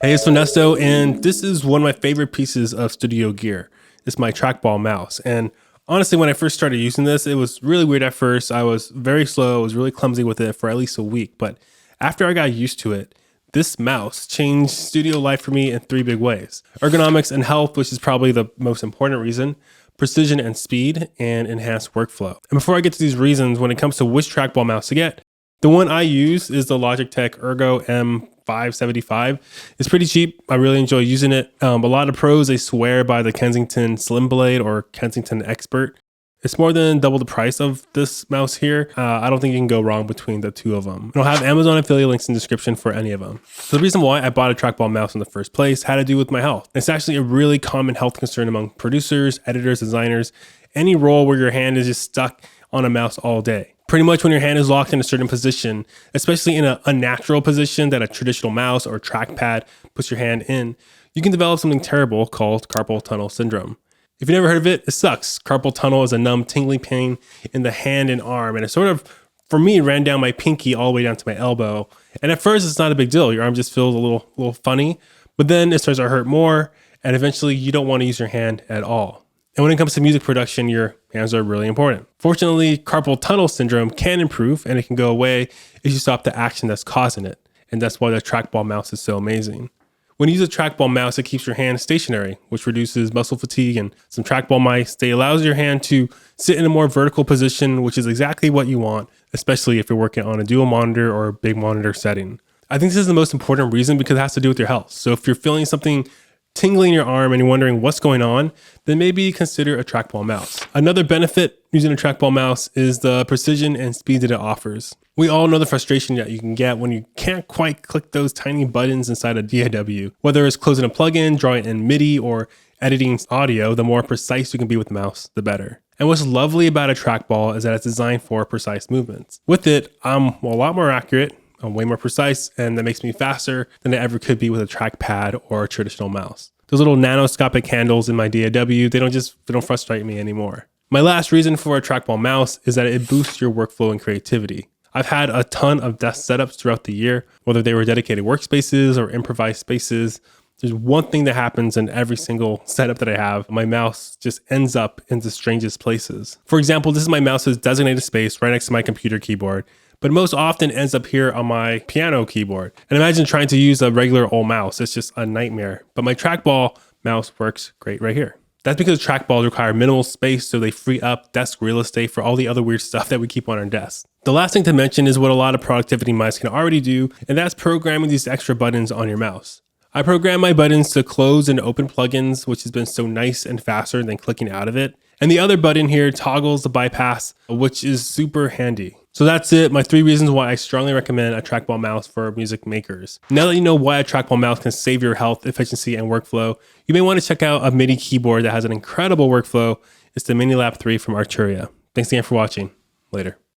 Hey, it's Onesto, and this is one of my favorite pieces of studio gear. It's my trackball mouse. And honestly, when I first started using this, it was really weird at first. I was very slow, I was really clumsy with it for at least a week. But after I got used to it, this mouse changed studio life for me in three big ways: ergonomics and health, which is probably the most important reason, precision and speed, and enhanced workflow. And before I get to these reasons, when it comes to which trackball mouse to get, the one I use is the Logitech Ergo M575. It's pretty cheap. I really enjoy using it. A lot of pros, they swear by the Kensington Slim Blade or Kensington Expert. It's more than double the price of this mouse here. I don't think you can go wrong between the two of them. I'll have Amazon affiliate links in the description for any of them. So the reason why I bought a trackball mouse in the first place had to do with my health. It's actually a really common health concern among producers, editors, designers, any role where your hand is just stuck on a mouse all day. Pretty much when your hand is locked in a certain position, especially in an unnatural position that a traditional mouse or trackpad puts your hand in, you can develop something terrible called carpal tunnel syndrome. If you've never heard of it, it sucks. Carpal tunnel is a numb, tingling pain in the hand and arm, and it sort of, for me, ran down my pinky all the way down to my elbow. And at first, it's not a big deal. Your arm just feels a little funny, but then it starts to hurt more, and eventually, you don't want to use your hand at all. And when it comes to music production, your hands are really important. Fortunately, carpal tunnel syndrome can improve and it can go away if you stop the action that's causing it. And that's why the trackball mouse is so amazing. When you use a trackball mouse, it keeps your hand stationary, which reduces muscle fatigue. And some trackball mice, they allows your hand to sit in a more vertical position, which is exactly what you want, especially if you're working on a dual monitor or a big monitor setting. I think this is the most important reason because it has to do with your health. So if you're feeling something tingling in your arm and you're wondering what's going on, then maybe consider a trackball mouse. Another benefit using a trackball mouse is the precision and speed that it offers. We all know the frustration that you can get when you can't quite click those tiny buttons inside a DAW. Whether it's closing a plugin, drawing in MIDI, or editing audio, the more precise you can be with the mouse, the better. And what's lovely about a trackball is that it's designed for precise movements. With it, I'm a lot more accurate, I'm way more precise, and that makes me faster than I ever could be with a trackpad or a traditional mouse. Those little nanoscopic handles in my DAW, they don't frustrate me anymore. My last reason for a trackball mouse is that it boosts your workflow and creativity. I've had a ton of desk setups throughout the year, whether they were dedicated workspaces or improvised spaces. There's one thing that happens in every single setup that I have. My mouse just ends up in the strangest places. For example, this is my mouse's designated space right next to my computer keyboard, but most often ends up here on my piano keyboard. And imagine trying to use a regular old mouse. It's just a nightmare. But my trackball mouse works great right here. That's because trackballs require minimal space, so they free up desk real estate for all the other weird stuff that we keep on our desks. The last thing to mention is what a lot of productivity mice can already do, and that's programming these extra buttons on your mouse. I program my buttons to close and open plugins, which has been so nice and faster than clicking out of it. And the other button here toggles the bypass, which is super handy. So that's it, my 3 reasons why I strongly recommend a trackball mouse for music makers. Now that you know why a trackball mouse can save your health, efficiency, and workflow, you may want to check out a MIDI keyboard that has an incredible workflow. It's the Mini Lab 3 from Arturia. Thanks again for watching. Later.